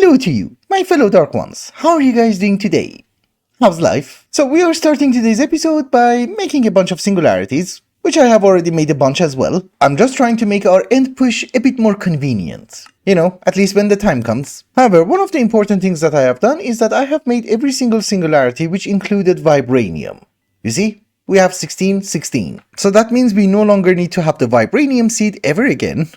Hello to you, my fellow Dark Ones. How are you guys doing today? How's life? So we are starting today's episode by making a bunch of singularities, which I have already made a bunch as well. I'm just trying to make our end push a bit more convenient. You know, at least when the time comes. However, one of the important things that I have done is that I have made every single singularity which included vibranium. You see? We have 16, 16. So that means we no longer need to have the vibranium seed ever again.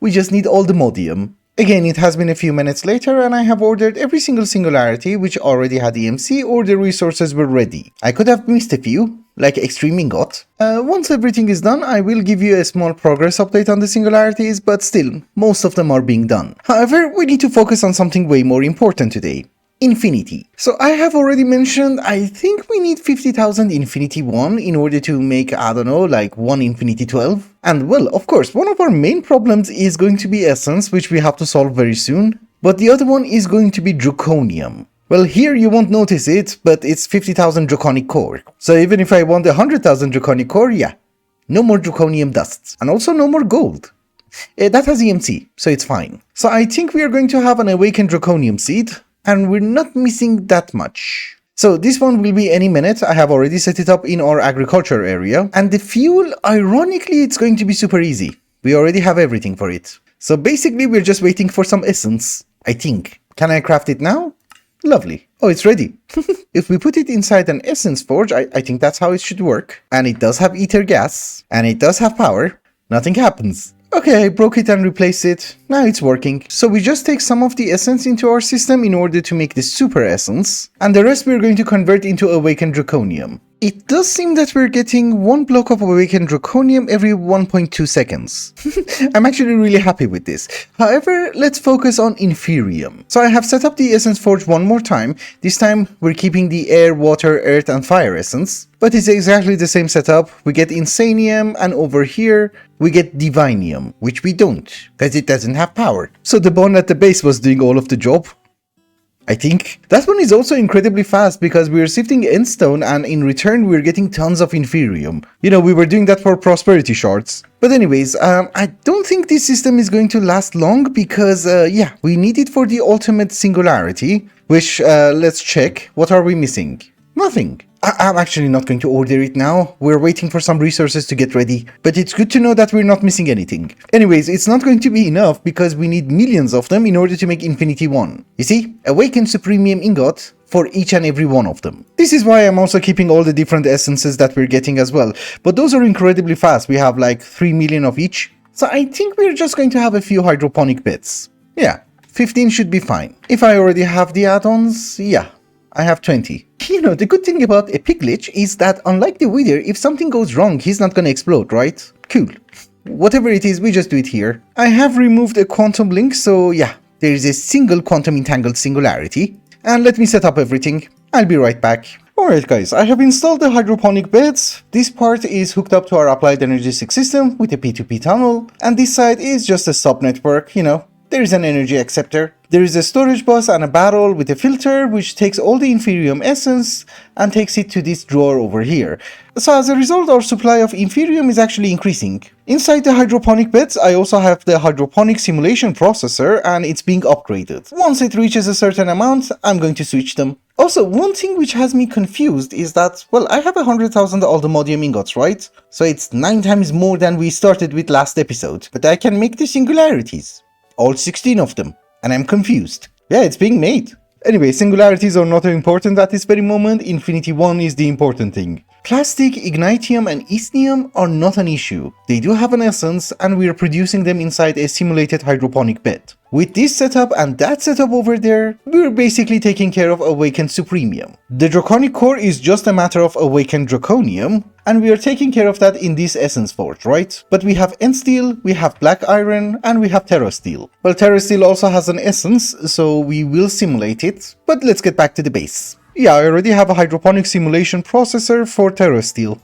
We just need all the modium. Again, it has been a few minutes later and I have ordered every single singularity which already had EMC or the resources were ready. I could have missed a few, like extreme ingot. Once everything is done, I will give you a small progress update on the singularities, but still, most of them are being done. However, we need to focus on something way more important today. Infinity. So I have already mentioned, I think we need 50,000 Infinity 1 in order to make, I don't know, like 1 Infinity 12. And well, of course, one of our main problems is going to be Essence, which we have to solve very soon. But the other one is going to be Draconium. Well, here you won't notice it, but it's 50,000 Draconic core. So even if I want 100,000 Draconic core, yeah, no more Draconium dusts. And also no more gold. That has EMC, so it's fine. So I think we are going to have an Awakened Draconium seed. And we're not missing that much. So this one will be any minute. I have already set it up in our agriculture area. And the fuel, ironically, it's going to be super easy. We already have everything for it. So basically, we're just waiting for some essence, I think. Can I craft it now? Lovely. Oh, it's ready. If we put it inside an essence forge, I think that's how it should work. And it does have ether gas. And it does have power. Nothing happens. Okay, I broke it and replaced it. Now it's working. So we just take some of the essence into our system in order to make the super essence. And the rest we're going to convert into awakened draconium. It does seem that we're getting one block of awakened draconium every 1.2 seconds. I'm actually really happy with this. However, let's focus on inferium. So I have set up the essence forge one more time. This time we're keeping the air, water, earth and fire essence. But it's exactly the same setup. We get insanium and over here we get divinium, which we don't, because it doesn't have power. So the bond at the base was doing all of the job. I think. That one is also incredibly fast because we are sifting endstone and in return we're getting tons of inferium. You know, we were doing that for prosperity shards. But anyways, I don't think this system is going to last long because, yeah, we need it for the ultimate singularity, which, let's check. What are we missing? Nothing. I'm actually not going to order it now. We're waiting for some resources to get ready. But it's good to know that we're not missing anything. Anyways, it's not going to be enough because we need millions of them in order to make Infinity 1. You see? Awakened Supremium Ingot for each and every one of them. This is why I'm also keeping all the different essences that we're getting as well. But those are incredibly fast. We have like 3 million of each. So I think we're just going to have a few hydroponic beds. Yeah, 15 should be fine. If I already have the add-ons, yeah. I have 20. You know, the good thing about a pig glitch is that unlike the Wither, if something goes wrong, he's not gonna explode, right? Cool. Whatever it is, we just do it here. I have removed a quantum link, so yeah, there is a single quantum entangled singularity. And let me set up everything. I'll be right back. Alright guys, I have installed the hydroponic beds. This part is hooked up to our applied energetic system with a P2P tunnel. And this side is just a sub-network, you know. There is an energy acceptor. There is a storage bus and a barrel with a filter which takes all the inferium essence and takes it to this drawer over here. So as a result, our supply of inferium is actually increasing. Inside the hydroponic beds, I also have the hydroponic simulation processor and it's being upgraded. Once it reaches a certain amount, I'm going to switch them. Also, one thing which has me confused is that, well, I have 100,000 aldemodium ingots, right? So it's 9 times more than we started with last episode. But I can make the singularities. All 16 of them. And I'm confused. Yeah, it's being made. Anyway, singularities are not important at this very moment. Infinity 1 is the important thing. Plastic, ignitium and isnium are not an issue. They do have an essence and we are producing them inside a simulated hydroponic bed. With this setup and that setup over there, we're basically taking care of awakened supremium. The draconic core is just a matter of awakened draconium, and we are taking care of that in this essence forge, right? But we have end steel, we have black iron, and we have terra steel. Well, terra steel also has an essence, so we will simulate it, but let's get back to the base. Yeah, I already have a hydroponic simulation processor for terra steel,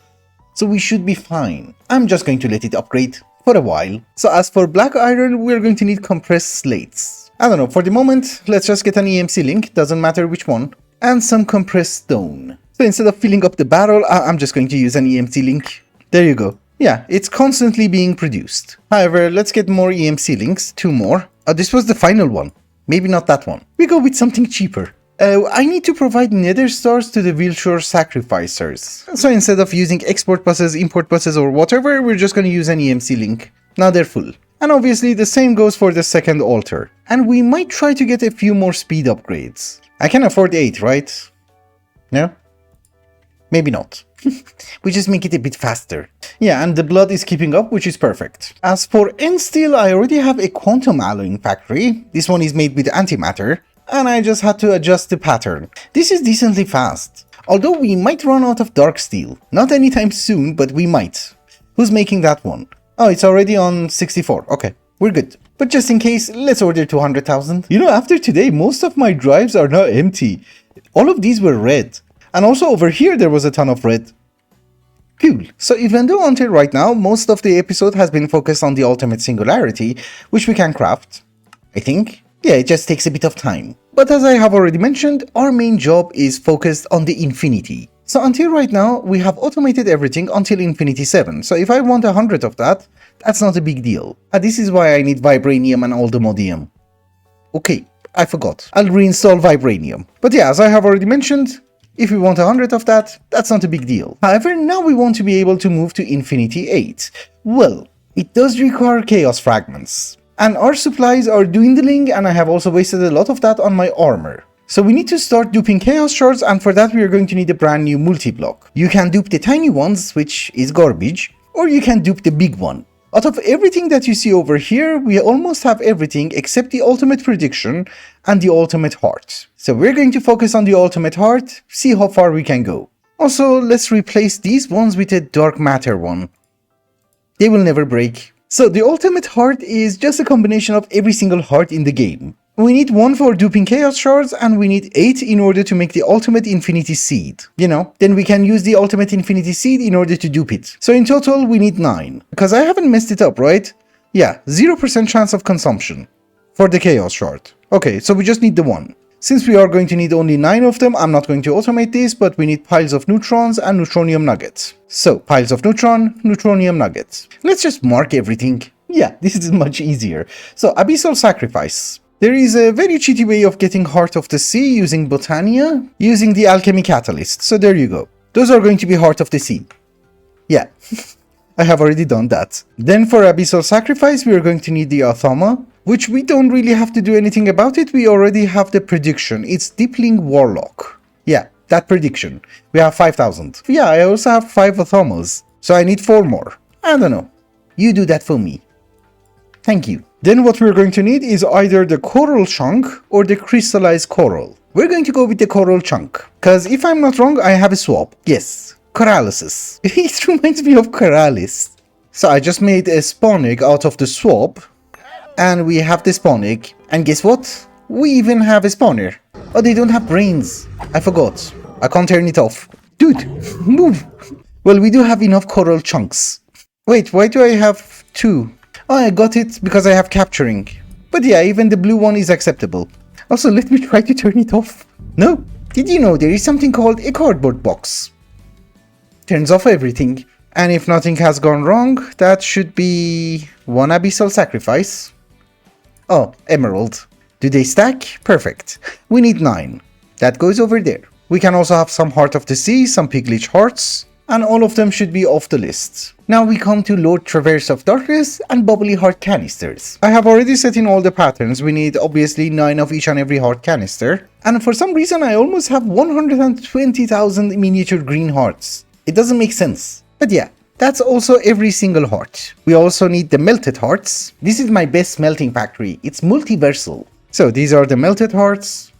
so we should be fine. I'm just going to let it upgrade for a while. So as for black iron, we're going to need compressed slates. I don't know, for the moment, let's just get an EMC link, doesn't matter which one, and some compressed stone. So instead of filling up the barrel, I'm just going to use an EMC link. There you go. Yeah, it's constantly being produced. However, let's get more EMC links, 2 more. This was the final one. maybe not that one. We go with something cheaper. I need to provide nether stars to the Wilshire sacrificers. So instead of using export buses, import buses or whatever, we're just going to use an EMC link. Now they're full. And obviously the same goes for the second altar. And we might try to get a few more speed upgrades. I can afford 8, right? No? Maybe not. We just make it a bit faster. Yeah, and the blood is keeping up, which is perfect. As for end steel, I already have a quantum alloying factory. This one is made with antimatter. And I just had to adjust the pattern. This is decently fast. Although we might run out of dark steel. Not anytime soon, but we might. Who's making that one? Oh, it's already on 64. Okay, we're good. But just in case, let's order 200,000. You know, after today, most of my drives are now empty. All of these were red. And also over here, there was a ton of red. Cool. So even though until right now, most of the episode has been focused on the ultimate singularity, which we can craft, I think. Yeah, it just takes a bit of time. But as I have already mentioned, our main job is focused on the infinity. So until right now, we have automated everything until Infinity 7. So if I want 100 of that, that's not a big deal. And this is why I need Vibranium and Oldemodium. Okay, I forgot. I'll reinstall Vibranium. But yeah, as I have already mentioned, if we want 100 of that, that's not a big deal. However, now we want to be able to move to Infinity 8. Well, it does require Chaos Fragments. And our supplies are dwindling, and I have also wasted a lot of that on my armor. So we need to start duping Chaos Shards, and for that we are going to need a brand new multi-block. You can dupe the tiny ones, which is garbage, or you can dupe the big one. Out of everything that you see over here, we almost have everything except the ultimate prediction and the ultimate heart. So we're going to focus on the ultimate heart, see how far we can go. Also, let's replace these ones with a dark matter one. They will never break. So the ultimate heart is just a combination of every single heart in the game. We need 1 for duping Chaos Shards, and we need 8 in order to make the ultimate Infinity Seed. You know, then we can use the ultimate Infinity Seed in order to dupe it. So in total, we need 9. Because I haven't messed it up, right? Yeah, 0% chance of consumption for the Chaos Shard. Okay, so we just need the 1. Since we are going to need only 9 of them, I'm not going to automate this, but we need piles of neutrons and neutronium nuggets. So, piles of neutron, neutronium nuggets. Let's just mark everything. Yeah, this is much easier. So, Abyssal Sacrifice. There is a very cheaty way of getting Heart of the Sea using Botania, using the Alchemy Catalyst. So there you go. Those are going to be Heart of the Sea. Yeah, I have already done that. Then for Abyssal Sacrifice, we are going to need the Athama, which we don't really have to do anything about it. We already have the prediction. It's Deepling Warlock. Yeah, that prediction. We have 5,000. Yeah, I also have 5 Athamas. So I need 4 more. I don't know. You do that for me. Thank you. Then what we're going to need is either the coral chunk or the crystallized coral. We're going to go with the coral chunk. Because if I'm not wrong, I have a swap. Yes, Coralysis. It reminds me of Coralis. So I just made a spawn egg out of the swap. And we have the spawn egg. And guess what? We even have a spawner. Oh, they don't have brains. I forgot. I can't turn it off. Dude, move. Well, we do have enough coral chunks. Wait, why do I have 2? Oh, I got it because I have capturing. But yeah, even the blue one is acceptable. Also, let me try to turn it off. No? Did you know there is something called a cardboard box? Turns off everything. And if nothing has gone wrong, that should be 1 Abyssal Sacrifice. Oh, Emerald. Do they stack? Perfect. We need 9. That goes over there. We can also have some Heart of the Sea, some Piglich Hearts, and all of them should be off the list. Now we come to Lord Traverse of Darkness and Bubbly Heart Canisters. I have already set in all the patterns. We need obviously 9 of each and every heart canister. And for some reason I almost have 120,000 miniature green hearts. It doesn't make sense. But yeah, that's also every single heart. We also need the melted hearts. This is my best smelting factory. It's multiversal. So these are the melted hearts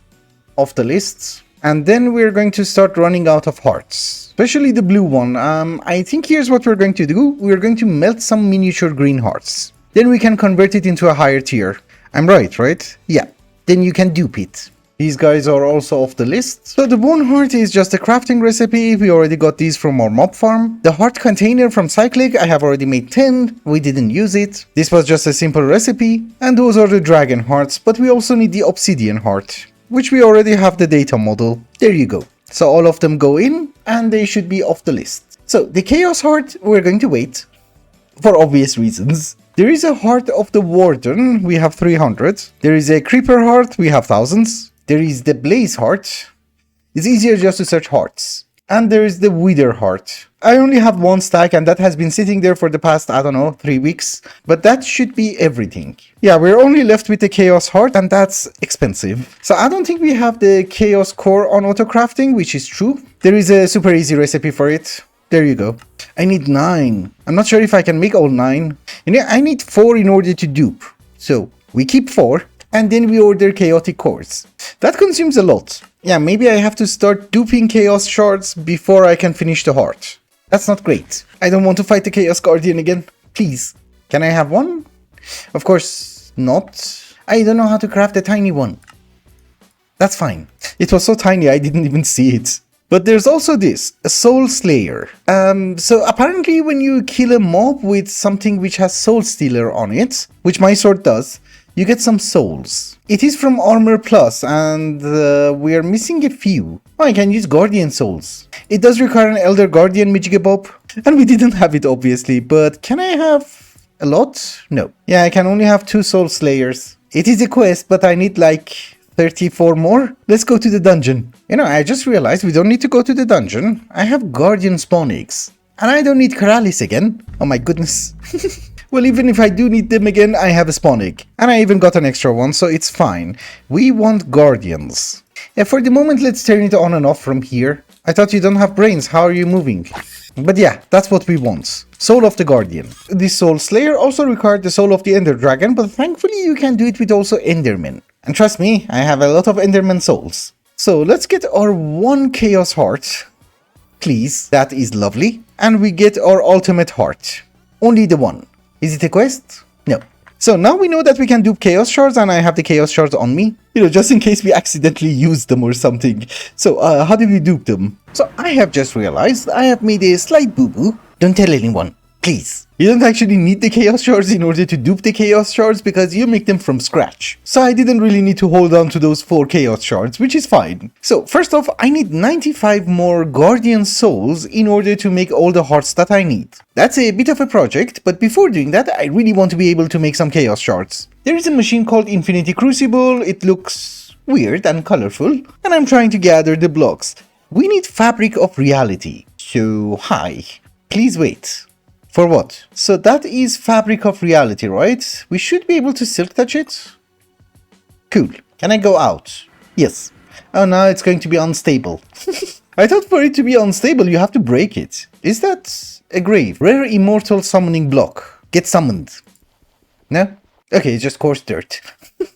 off the list. And then we're going to start running out of hearts. Especially the blue one. I think here's what we're going to do. We're going to melt some miniature green hearts. Then we can convert it into a higher tier. I'm right? Yeah. Then you can dupe it. These guys are also off the list. So the bone heart is just a crafting recipe. We already got these from our mob farm. The heart container from Cyclic, I have already made 10. We didn't use it. This was just a simple recipe. And those are the dragon hearts. But we also need the obsidian heart, which we already have the data model. There you go. So all of them go in, and they should be off the list. So the Chaos Heart, we're going to wait, for obvious reasons. There is a Heart of the Warden, we have 300. There is a Creeper Heart, we have thousands. There is the Blaze Heart. It's easier just to search hearts. And there is the Wither Heart. I only have one stack and that has been sitting there for the past, I don't know, 3 weeks. But that should be everything. Yeah, we're only left with the Chaos Heart and that's expensive. So I don't think we have the Chaos Core on auto crafting, which is true. There is a super easy recipe for it. There you go. I need 9. I'm not sure if I can make all 9. You know, I need 4 in order to dupe. So we keep 4 and then we order chaotic cores. That consumes a lot. Yeah, maybe I have to start duping chaos shards before I can finish the heart. That's not great. I don't want to fight the Chaos Guardian again. Please. Can I have one? Of course not. I don't know how to craft a tiny one. That's fine. It was so tiny I didn't even see it. But there's also this, a Soul Slayer. So apparently when you kill a mob with something which has Soul Stealer on it, which my sword does, you get some souls. It is from Armor Plus and we are missing a few. Oh, I can use Guardian Souls. It does require an Elder Guardian Mijigabob. And we didn't have it obviously, but can I have a lot? No. Yeah, I can only have 2 Soul Slayers. It is a quest, but I need like 34 more? Let's go to the dungeon. You know, I just realized we don't need to go to the dungeon. I have Guardian Spawn Eggs. And I don't need Keralis again. Oh my goodness. Well, even if I do need them again, I have a spawn egg. And I even got an extra one, so it's fine. We want Guardians. And for the moment, let's turn it on and off from here. I thought you don't have brains, how are you moving? But yeah, that's what we want. Soul of the Guardian. This Soul Slayer also required the soul of the Ender Dragon, but thankfully you can do it with also Endermen. And trust me, I have a lot of Enderman souls. So let's get our 1 Chaos Heart. Please, that is lovely. And we get our Ultimate Heart. Only the 1. Is it a quest? No. So now we know that we can dupe Chaos Shards and I have the Chaos Shards on me. You know, just in case we accidentally use them or something. So how do we dupe them? So I have just realized I have made a slight boo-boo. Don't tell anyone, please. You don't actually need the Chaos Shards in order to dupe the Chaos Shards because you make them from scratch. So I didn't really need to hold on to those 4 Chaos Shards, which is fine. So first off, I need 95 more Guardian Souls in order to make all the hearts that I need. That's a bit of a project, but before doing that, I really want to be able to make some Chaos Shards. There is a machine called Infinity Crucible. It looks weird and colorful, and I'm trying to gather the blocks. We need Fabric of Reality. So, hi. Please wait. For what? So that is Fabric of Reality, right? We should be able to silk touch it. Cool. Can I go out? Yes. Oh, now it's going to be unstable. I thought for it to be unstable, you have to break it. Is that a grave? Rare Immortal Summoning Block. Get summoned. No? Okay, it's just coarse dirt.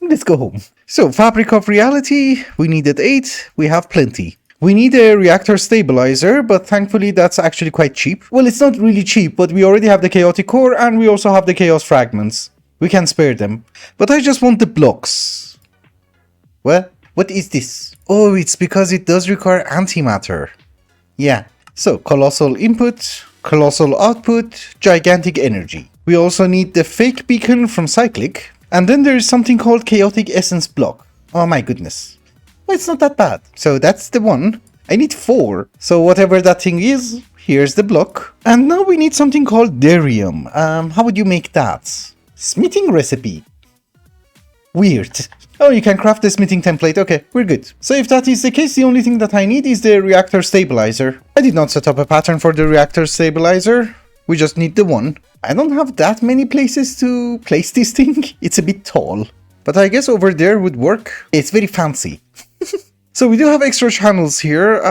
Let's go home. So, Fabric of Reality. We needed 8. We have plenty. We need a reactor stabilizer, but thankfully that's actually quite cheap. Well, it's not really cheap, but we already have the chaotic core and we also have the chaos fragments. We can spare them. But I just want the blocks. What? What is this? Oh, it's because it does require antimatter. Yeah. So, colossal input, colossal output, gigantic energy. We also need the fake beacon from Cyclic. And then there is something called chaotic essence block. Oh my goodness. Well, it's not that bad. So that's the one. I need 4. So whatever that thing is, here's the block. And now we need something called Derium. How would you make that? Smithing recipe. Weird. Oh, you can craft the smithing template. Okay, we're good. So if that is the case, the only thing that I need is the reactor stabilizer. I did not set up a pattern for the reactor stabilizer. We just need the one. I don't have that many places to place this thing. It's a bit tall. But I guess over there would work. It's very fancy. So we do have extra channels here.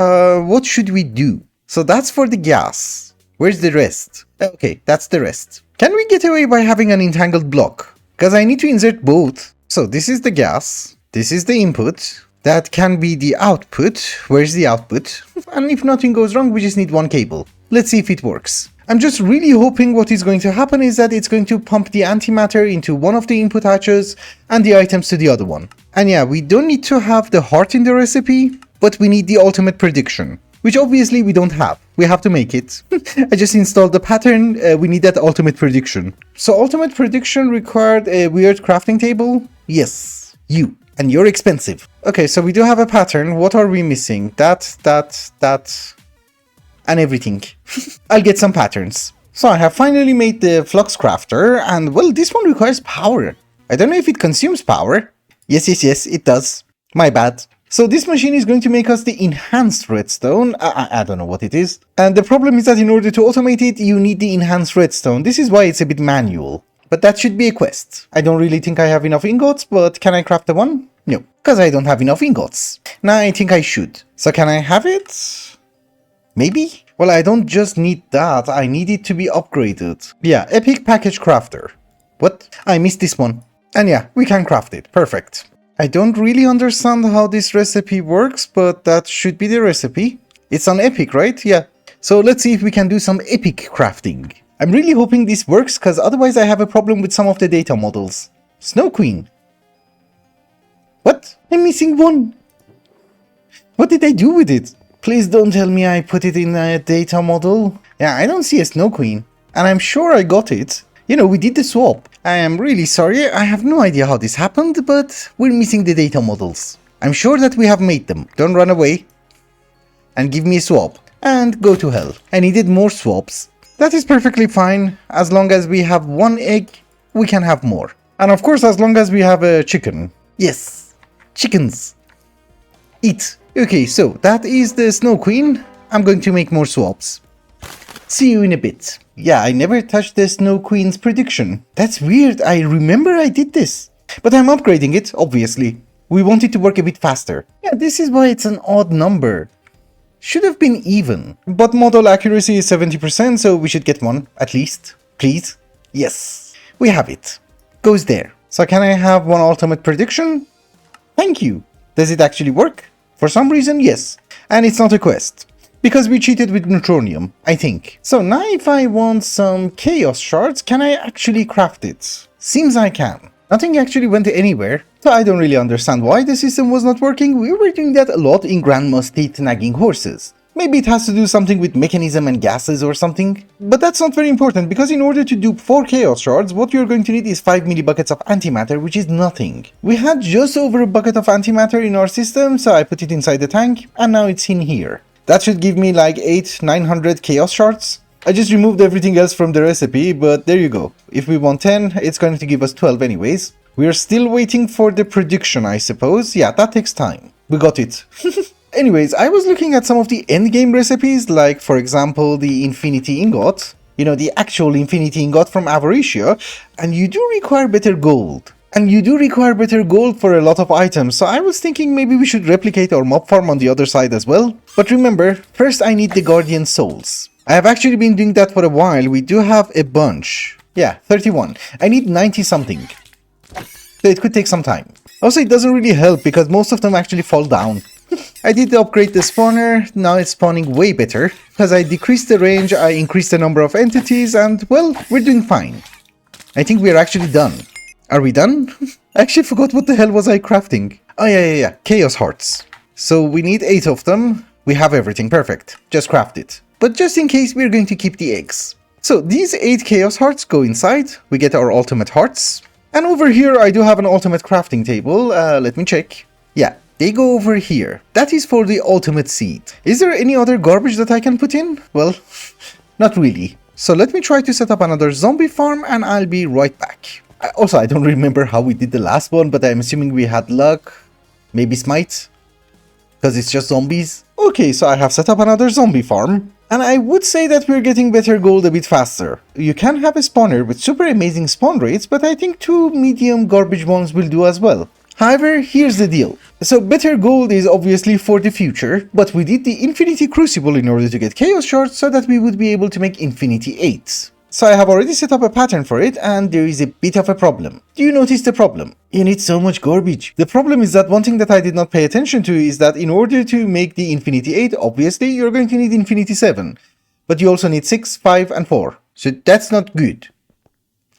What should we do? So that's for the gas. Where's the rest? Okay, that's the rest. Can we get away by having an entangled block? Because I need to insert both. So this is the gas. This is the input. That can be the output. Where's the output? And if nothing goes wrong, we just need 1 cable. Let's see if it works. I'm just really hoping what is going to happen is that it's going to pump the antimatter into one of the input hatches and the items to the other one. And yeah, we don't need to have the heart in the recipe, but we need the ultimate prediction, which obviously we don't have. We have to make it. I just installed the pattern. We need that ultimate prediction. So ultimate prediction required a weird crafting table. Yes, you. And you're expensive. Okay, so we do have a pattern. What are we missing? That, and everything. I'll get some patterns. So I have finally made the flux crafter, and well, this one requires power. I don't know if it consumes power. Yes, it does. My bad. So this machine is going to make us the enhanced redstone. I don't know what it is. And the problem is that in order to automate it, you need the enhanced redstone. This is why it's a bit manual. But that should be a quest. I don't really think I have enough ingots, but can I craft the one? No, because I don't have enough ingots. Now I think I should. So can I have it? Maybe? Well, I don't just need that, I need it to be upgraded. Yeah, epic package crafter. What? I missed this one. And yeah, we can craft it. Perfect. I don't really understand how this recipe works, but that should be the recipe. It's on epic, right? Yeah. So let's see if we can do some epic crafting. I'm really hoping this works, because otherwise I have a problem with some of the data models. Snow Queen. What? I'm missing one. What did I do with it? Please don't tell me I put it in a data model. Yeah, I don't see a Snow Queen. And I'm sure I got it. You know, we did the swap. I am really sorry, I have no idea how this happened, but we're missing the data models. I'm sure that we have made them. Don't run away. And give me a swap. And go to hell. I needed more swaps. That is perfectly fine. As long as we have one egg, we can have more. And of course, as long as we have a chicken. Yes. Chickens. Eat. Okay, so that is the Snow Queen. I'm going to make more swaps. See you in a bit. Yeah, I never touched the Snow Queen's prediction. That's weird, I remember I did this. But I'm upgrading it, obviously. We want it to work a bit faster. Yeah, this is why it's an odd number. Should have been even. But model accuracy is 70%, so we should get one, at least. Please? Yes. We have it. Goes there. So can I have one ultimate prediction? Thank you. Does it actually work? For some reason, yes. And it's not a quest. Because we cheated with neutronium, I think. So now if I want some chaos shards, can I actually craft it? Seems I can. Nothing actually went anywhere, so I don't really understand why the system was not working. We were doing that a lot in Grandma State nagging horses. Maybe it has to do something with mechanism and gases or something. But that's not very important, because in order to dupe 4 chaos shards, what you're going to need is 5 millibuckets of antimatter, which is nothing. We had just over a bucket of antimatter in our system, so I put it inside the tank, and now it's in here. That should give me like 900 chaos shards. I just removed everything else from the recipe, but there you go. If we want 10, it's going to give us 12 anyways. We are still waiting for the prediction, I suppose. Yeah, that takes time. We got it. Anyways, I was looking at some of the endgame recipes, like for example the infinity ingot. You know, the actual infinity ingot from Avaricia, and you do require better gold. And you do require better gold for a lot of items, so I was thinking maybe we should replicate our mob farm on the other side as well. But remember, first I need the guardian souls. I have actually been doing that for a while. We do have a bunch. Yeah, 31. I need 90 something. So it could take some time. Also, it doesn't really help because most of them actually fall down. I did upgrade the spawner, now it's spawning way better. Because I decreased the range, I increased the number of entities, and well, we're doing fine. I think we're actually done. Are we done? I actually forgot what the hell was I crafting. Oh yeah. Chaos hearts. So we need 8 of them. We have everything, perfect. Just craft it. But just in case, we're going to keep the eggs. So these 8 chaos hearts go inside. We get our ultimate hearts. And over here I do have an ultimate crafting table. Let me check. Yeah, they go over here. That is for the ultimate seed. Is there any other garbage that I can put in? Well, not really. So let me try to set up another zombie farm and I'll be right back. Also, I don't remember how we did the last one, but I'm assuming we had luck. Maybe smite? Because it's just zombies. Okay, so I have set up another zombie farm. And I would say that we're getting better gold a bit faster. You can have a spawner with super amazing spawn rates, but I think 2 medium garbage ones will do as well. However, here's the deal. So better gold is obviously for the future, but we did the Infinity Crucible in order to get Chaos Shards so that we would be able to make Infinity 8s. So I have already set up a pattern for it, and there is a bit of a problem. Do you notice the problem? You need so much garbage. The problem is that one thing that I did not pay attention to is that in order to make the Infinity 8, obviously you're going to need Infinity 7. But you also need 6, 5 and 4. So that's not good.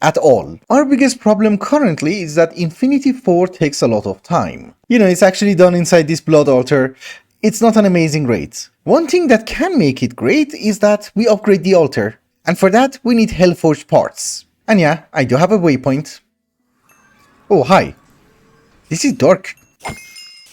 At all. Our biggest problem currently is that Infinity 4 takes a lot of time. You know, it's actually done inside this blood altar. It's not an amazing rate. One thing that can make it great is that we upgrade the altar. And for that, we need Hellforged parts. And yeah, I do have a waypoint. Oh, hi. This is dark.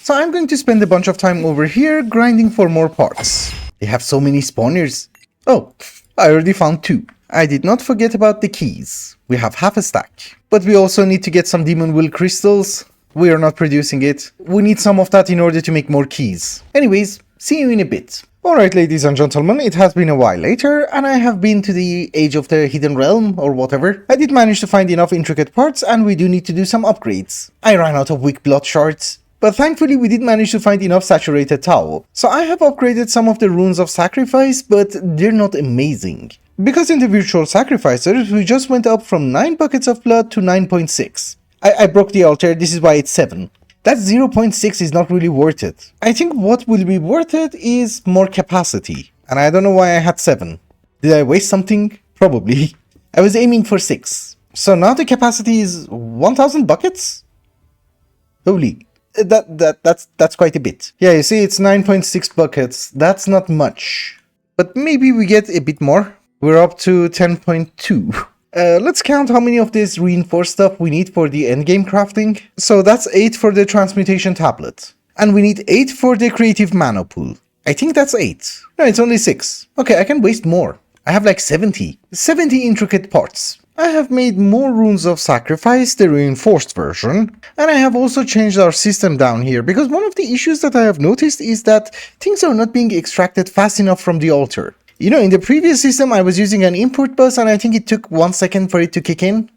So I'm going to spend a bunch of time over here grinding for more parts. They have so many spawners. Oh, I already found 2. I did not forget about the keys. We have half a stack. But we also need to get some demon will crystals. We are not producing it. We need some of that in order to make more keys. Anyways, see you in a bit. Alright, ladies and gentlemen, it has been a while later, and I have been to the Age of the Hidden Realm, or whatever. I did manage to find enough intricate parts, and we do need to do some upgrades. I ran out of weak blood shards, but thankfully we did manage to find enough saturated tau. So I have upgraded some of the runes of sacrifice, but they're not amazing. Because in the virtual sacrificers, we just went up from 9 buckets of blood to 9.6. I broke the altar, this is why it's 7. That 0.6 is not really worth it. I think what will be worth it is more capacity. And I don't know why I had 7. Did I waste something? Probably. I was aiming for 6. So now the capacity is 1000 buckets? Holy. That's quite a bit. Yeah, you see, it's 9.6 buckets. That's not much. But maybe we get a bit more. We're up to 10.2. Let's count how many of this reinforced stuff we need for the endgame crafting. So that's 8 for the transmutation tablet. And we need 8 for the creative mana pool. I think that's 8. No, it's only 6. Okay, I can waste more. I have like 70 intricate parts. I have made more runes of sacrifice, the reinforced version, and I have also changed our system down here, because one of the issues that I have noticed is that things are not being extracted fast enough from the altar. You know, in the previous system I was using an input bus and I think it took 1 second for it to kick in.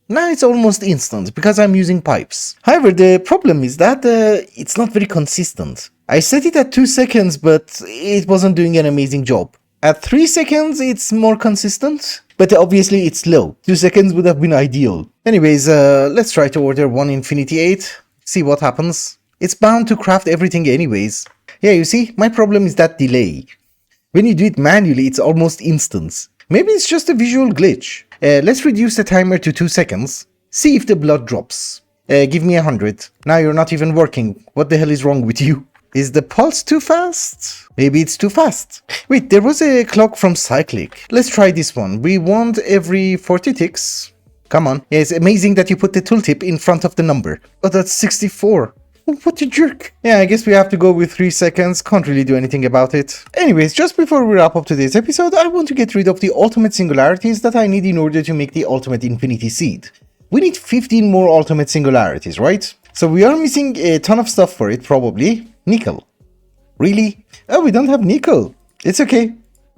Now it's almost instant because I'm using pipes. However, the problem is that it's not very consistent. I set it at 2 seconds, but it wasn't doing an amazing job. At 3 seconds it's more consistent, but obviously it's slow. 2 seconds would have been ideal. Anyways, let's try to order 1 Infinity 8, see what happens. It's bound to craft everything anyways. Yeah, you see, my problem is that delay. When you do it manually, it's almost instant. Maybe it's just a visual glitch. Let's reduce the timer to 2 seconds. See if the blood drops. Give me 100. Now you're not even working. What the hell is wrong with you? Is the pulse too fast? Maybe it's too fast. Wait, there was a clock from Cyclic. Let's try this one. We want every 40 ticks. Come on. Yeah, it's amazing that you put the tooltip in front of the number. Oh, that's 64. What a jerk. Yeah, I guess we have to go with 3 seconds. Can't really do anything about it. Anyways, just before we wrap up today's episode, I want to get rid of the ultimate singularities that I need in order to make the ultimate infinity seed. We need 15 more ultimate singularities, right? So we are missing a ton of stuff for it, probably. Nickel. Really? Oh, we don't have nickel. It's okay.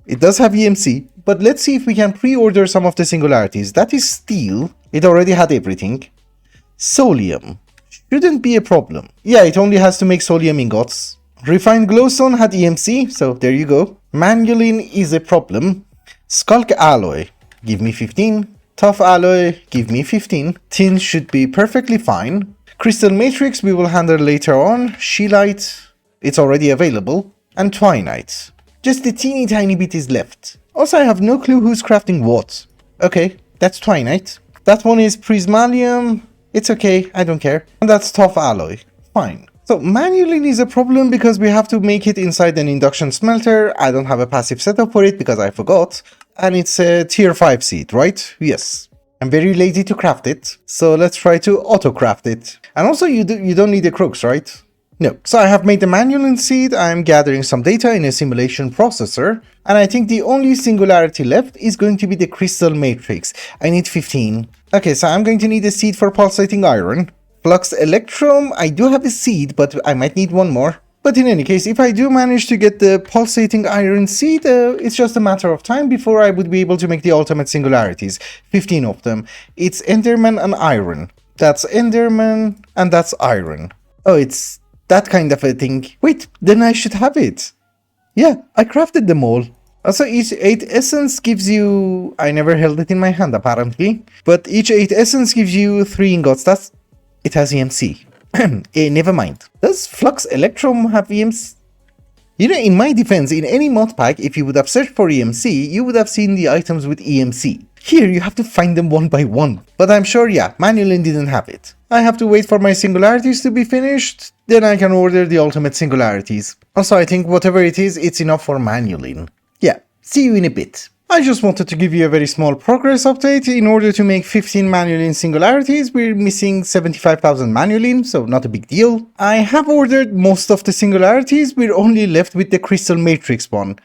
It does have EMC. But let's see if we can pre-order some of the singularities. That is steel. It already had everything. Solium. Shouldn't be a problem. Yeah, it only has to make solium ingots. Refined glowstone had EMC, so there you go. Manulin is a problem. Skulk alloy, give me 15. Tough alloy, give me 15. Tin should be perfectly fine. Crystal matrix we will handle later on. Scheelite, it's already available. And twinite. Just a teeny tiny bit is left. Also, I have no clue who's crafting what. Okay, that's twinite. That one is prismalium. It's okay, I don't care. And that's tough alloy. Fine. So manulin is a problem because we have to make it inside an induction smelter. I don't have a passive setup for it because I forgot. And it's a tier 5 seed, right? Yes. I'm very lazy to craft it. So let's try to auto craft it. And also you don't need the crooks, right? No. So I have made the manulin seed. I'm gathering some data in a simulation processor. And I think the only singularity left is going to be the crystal matrix. I need 15. Okay, so I'm going to need a seed for pulsating iron. Flux electrum, I do have a seed, but I might need one more. But in any case, if I do manage to get the pulsating iron seed, it's just a matter of time before I would be able to make the ultimate singularities. 15 of them. It's Enderman and iron. That's Enderman and that's iron. Oh, it's that kind of a thing. Wait, then I should have it. Yeah, I crafted them all. Also, each 8 essence gives you... I never held it in my hand, apparently. But each 8 essence gives you 3 ingots. That's... It has EMC. Never mind. Does Flux Electrum have EMC? You know, in my defense, in any mod pack, if you would have searched for EMC, you would have seen the items with EMC. Here, you have to find them one by one. But I'm sure, yeah, manulin didn't have it. I have to wait for my singularities to be finished, then I can order the ultimate singularities. Also, I think whatever it is, it's enough for manulin. Yeah, see you in a bit. I just wanted to give you a very small progress update. In order to make 15 manulin singularities, we're missing 75,000 manulin, so not a big deal. I have ordered most of the singularities, we're only left with the crystal matrix one.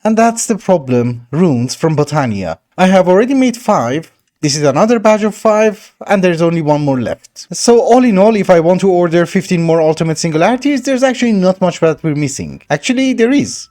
And that's the problem, runes from Botania. I have already made 5, this is another batch of 5, and there's only one more left. So all in all, if I want to order 15 more ultimate singularities, there's actually not much that we're missing. Actually, there is.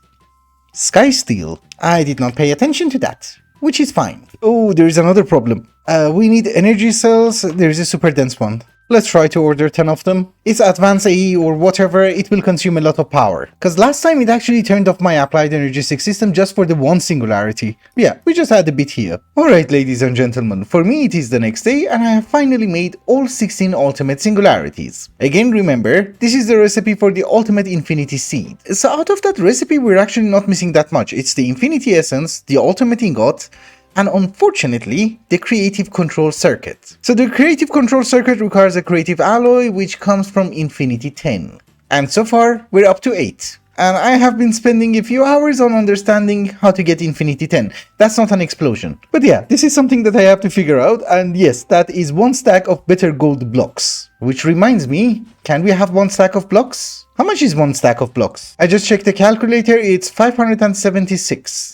Sky Steel. I did not pay attention to that, which is fine. Oh, there is another problem. We need energy cells, there is a super dense one. Let's try to order 10 of them. It's advanced AE or whatever, it will consume a lot of power. Cause last time it actually turned off my applied energy system just for the one singularity. Yeah, we just had a bit here. Alright ladies and gentlemen, for me it is the next day and I have finally made all 16 ultimate singularities. Again remember, this is the recipe for the ultimate infinity seed. So out of that recipe we're actually not missing that much. It's the infinity essence, the ultimate ingot, and unfortunately, the creative control circuit. So the creative control circuit requires a creative alloy which comes from Infinity 10. And so far, we're up to 8. And I have been spending a few hours on understanding how to get Infinity 10. That's not an explosion. But yeah, this is something that I have to figure out, and yes, that is 1 stack of better gold blocks. Which reminds me, can we have 1 stack of blocks? How much is 1 stack of blocks? I just checked the calculator, it's 576.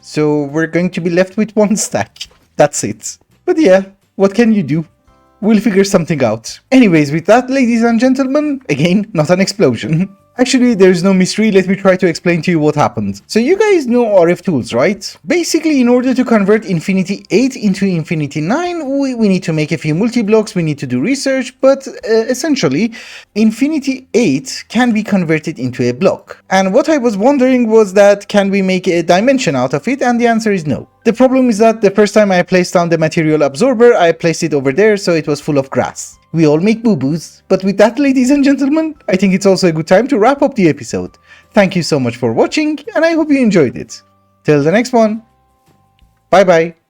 So we're going to be left with 1 stack. That's it. But yeah, what can you do? We'll figure something out. Anyways, with that, ladies and gentlemen, again, not an explosion. Actually, there's no mystery, let me try to explain to you what happened. So you guys know RF tools, right? Basically, in order to convert Infinity 8 into Infinity 9, we need to make a few multi-blocks, we need to do research, but essentially, Infinity 8 can be converted into a block. And what I was wondering was that, can we make a dimension out of it? And the answer is no. The problem is that the first time I placed down the material absorber, I placed it over there so it was full of grass. We all make boo-boos, but with that, ladies and gentlemen, I think it's also a good time to wrap up the episode. Thank you so much for watching, and I hope you enjoyed it. Till the next one, bye bye.